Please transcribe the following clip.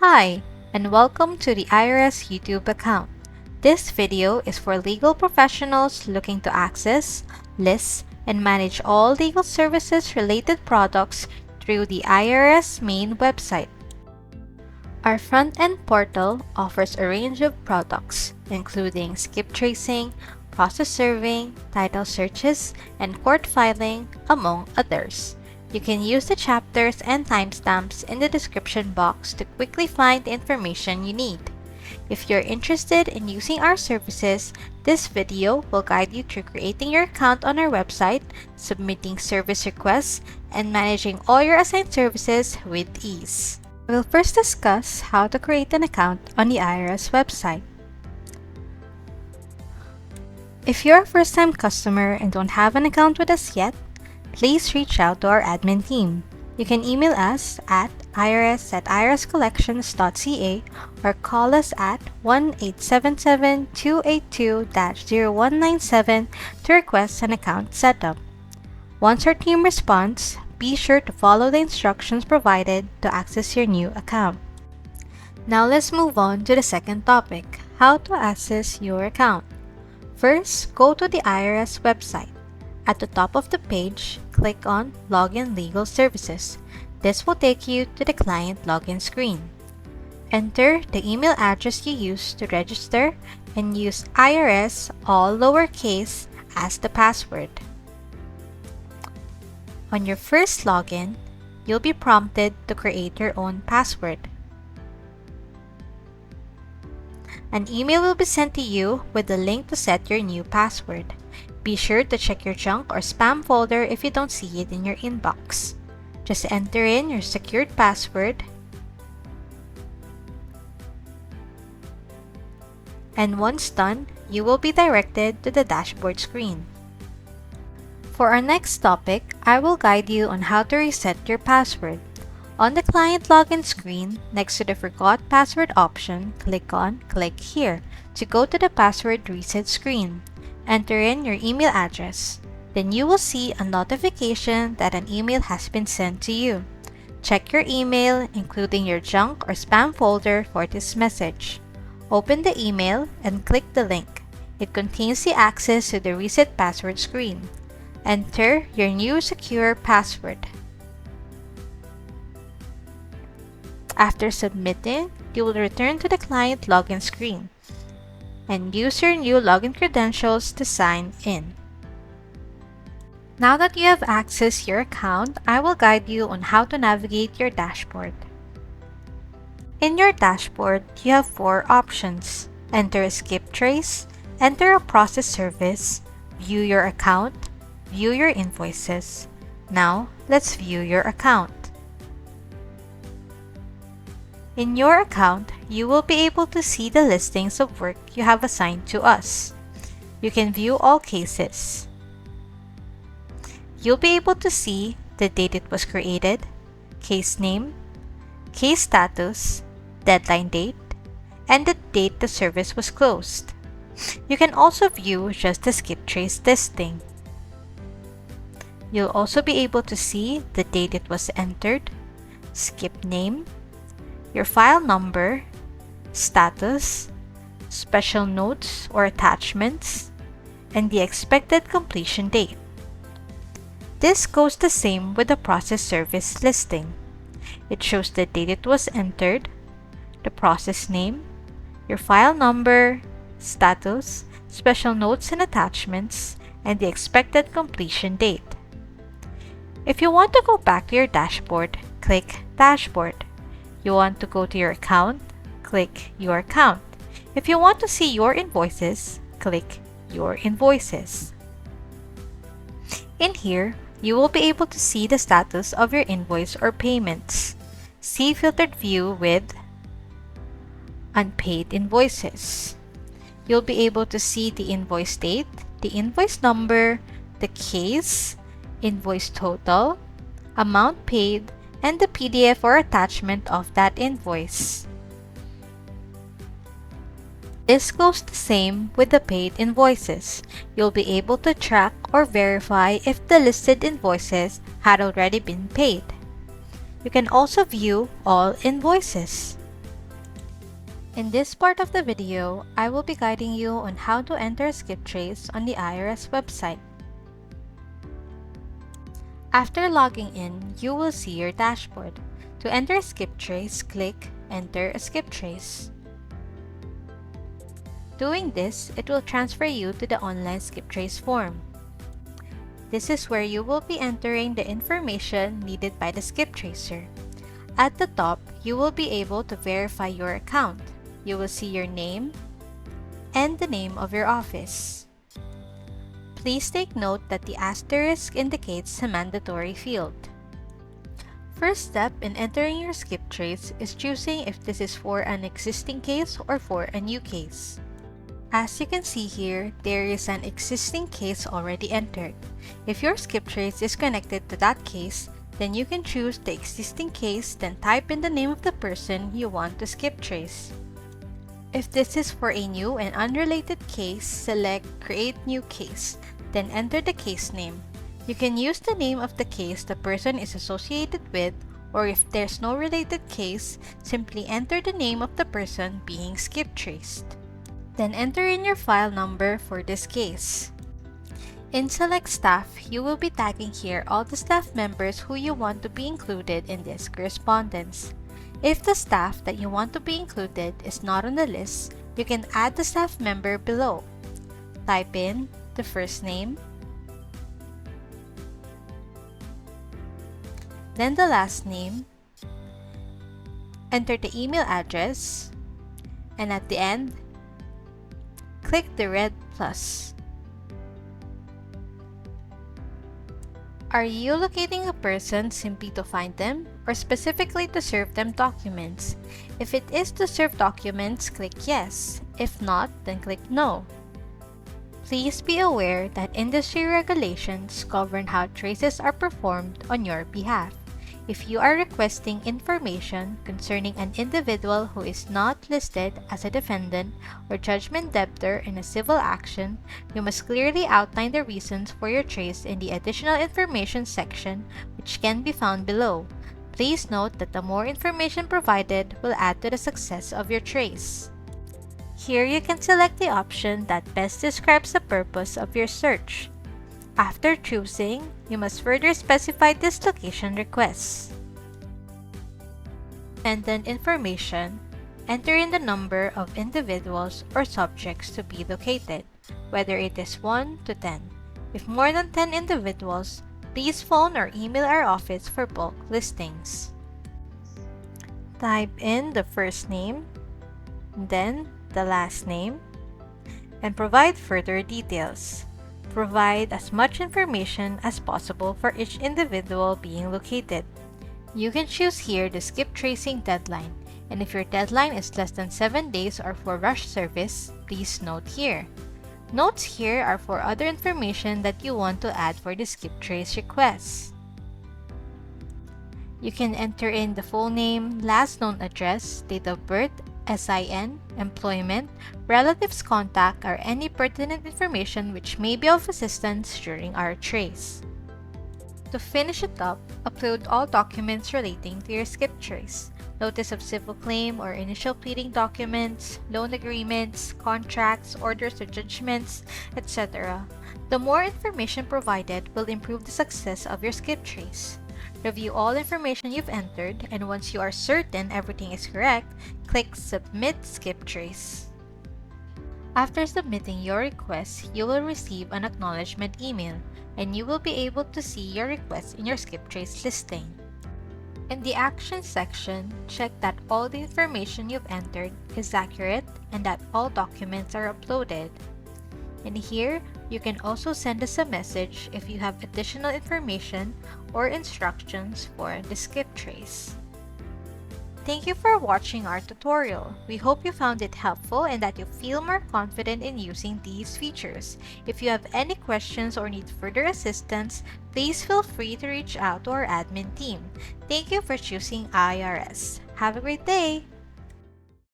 Hi, and welcome to the IRS YouTube account. This video is for legal professionals looking to access, list, and manage all legal services related products through the IRS main website. Our front-end portal offers a range of products, including skip tracing, process serving, title searches, and court filing, among others. You can use the chapters and timestamps in the description box to quickly find the information you need. If you're interested in using our services, this video will guide you through creating your account on our website, submitting service requests, and managing all your assigned services with ease. We'll first discuss how to create an account on the IRS website. If you're a first-time customer and don't have an account with us yet, please reach out to our admin team. You can email us at irs@irscollections.ca or call us at 1-877-282-0197 to request an account setup. Once our team responds, be sure to follow the instructions provided to access your new account. Now let's move on to the second topic, how to access your account. First, go to the IRS website. At the top of the page, click on Login Legal Services. This will take you to the client login screen. Enter the email address you used to register and use IRS all lowercase as the password. On your first login, you'll be prompted to create your own password. An email will be sent to you with the link to set your new password. Be sure to check your junk or spam folder if you don't see it in your inbox. Just enter in your secured password, and once done, you will be directed to the dashboard screen. For our next topic, I will guide you on how to reset your password. On the client login screen, next to the Forgot Password option, click on Click Here to go to the password reset screen. Enter in your email address. Then you will see a notification that an email has been sent to you. Check your email, including your junk or spam folder, for this message. Open the email and click the link. It contains the access to the reset password screen. Enter your new secure password. After submitting, you will return to the client login screen and use your new login credentials to sign in. Now that you have accessed your account, I will guide you on how to navigate your dashboard. In your dashboard, you have 4 options. Enter a skip trace, enter a process service, view your account, view your invoices. Now, let's view your account. In your account, you will be able to see the listings of work you have assigned to us. You can view all cases. You'll be able to see the date it was created, case name, case status, deadline date, and the date the service was closed. You can also view just the skip trace listing. You'll also be able to see the date it was entered, skip name, your file number, status, special notes or attachments, and the expected completion date. This goes the same with the process service listing. It shows the date it was entered, the process name, your file number, status, special notes and attachments, and the expected completion date. If you want to go back to your dashboard, click Dashboard. You want to go to your account, click Your Account. If you want to see your invoices, click Your Invoices. In here, you will be able to see the status of your invoice or payments. See Filtered View with Unpaid Invoices. You'll be able to see the invoice date, the invoice number, the case, invoice total, amount paid, and the PDF or attachment of that invoice. This goes the same with the paid invoices. You'll be able to track or verify if the listed invoices had already been paid. You can also view all invoices. In this part of the video, I will be guiding you on how to enter a skip trace on the IRS website. After logging in, you will see your dashboard. To enter a skip trace, click Enter a Skip Trace. Doing this, it will transfer you to the online skip trace form. This is where you will be entering the information needed by the skip tracer. At the top, you will be able to verify your account. You will see your name and the name of your office. Please take note that the asterisk indicates a mandatory field. First step in entering your skip trace is choosing if this is for an existing case or for a new case. As you can see here, there is an existing case already entered. If your skip trace is connected to that case, then you can choose the existing case, then type in the name of the person you want to skip trace. If this is for a new and unrelated case, select Create New Case, then enter the case name. You can use the name of the case the person is associated with, or if there's no related case, simply enter the name of the person being skip traced. Then enter in your file number for this case. In Select Staff, you will be tagging here all the staff members who you want to be included in this correspondence. If the staff that you want to be included is not on the list, you can add the staff member below. Type in the first name, then the last name, enter the email address, and at the end, click the red plus. Are you locating a person simply to find them or specifically to serve them documents? If it is to serve documents, click yes. If not, then click no. Please be aware that industry regulations govern how traces are performed on your behalf. If you are requesting information concerning an individual who is not listed as a defendant or judgment debtor in a civil action, you must clearly outline the reasons for your trace in the Additional Information section, which can be found below. Please note that the more information provided will add to the success of your trace. Here you can select the option that best describes the purpose of your search. After choosing, you must further specify this location request. And then information, enter in the number of individuals or subjects to be located, whether it is 1 to 10. If more than 10 individuals, please phone or email our office for bulk listings. Type in the first name, then the last name, and provide further details. Provide as much information as possible for each individual being located. You can choose here the skip tracing deadline, and if your deadline is less than 7 days or for rush service, please note here. Notes here are for other information that you want to add for the skip trace request. You can enter in the full name, last known address, date of birth, SIN, employment, relatives contact, or any pertinent information which may be of assistance during our trace. To finish it up, upload all documents relating to your skip trace. Notice of civil claim or initial pleading documents, loan agreements, contracts, orders or judgments, etc. The more information provided will improve the success of your skip trace. Review all information you've entered, and once you are certain everything is correct, click Submit Skip Trace. After submitting your request, you will receive an acknowledgement email, and you will be able to see your request in your skip trace listing. In the Actions section, check that all the information you've entered is accurate and that all documents are uploaded. And here, you can also send us a message if you have additional information or instructions for the skip trace. Thank you for watching our tutorial. We hope you found it helpful and that you feel more confident in using these features. If you have any questions or need further assistance, please feel free to reach out to our admin team. Thank you for choosing IRS. Have a great day!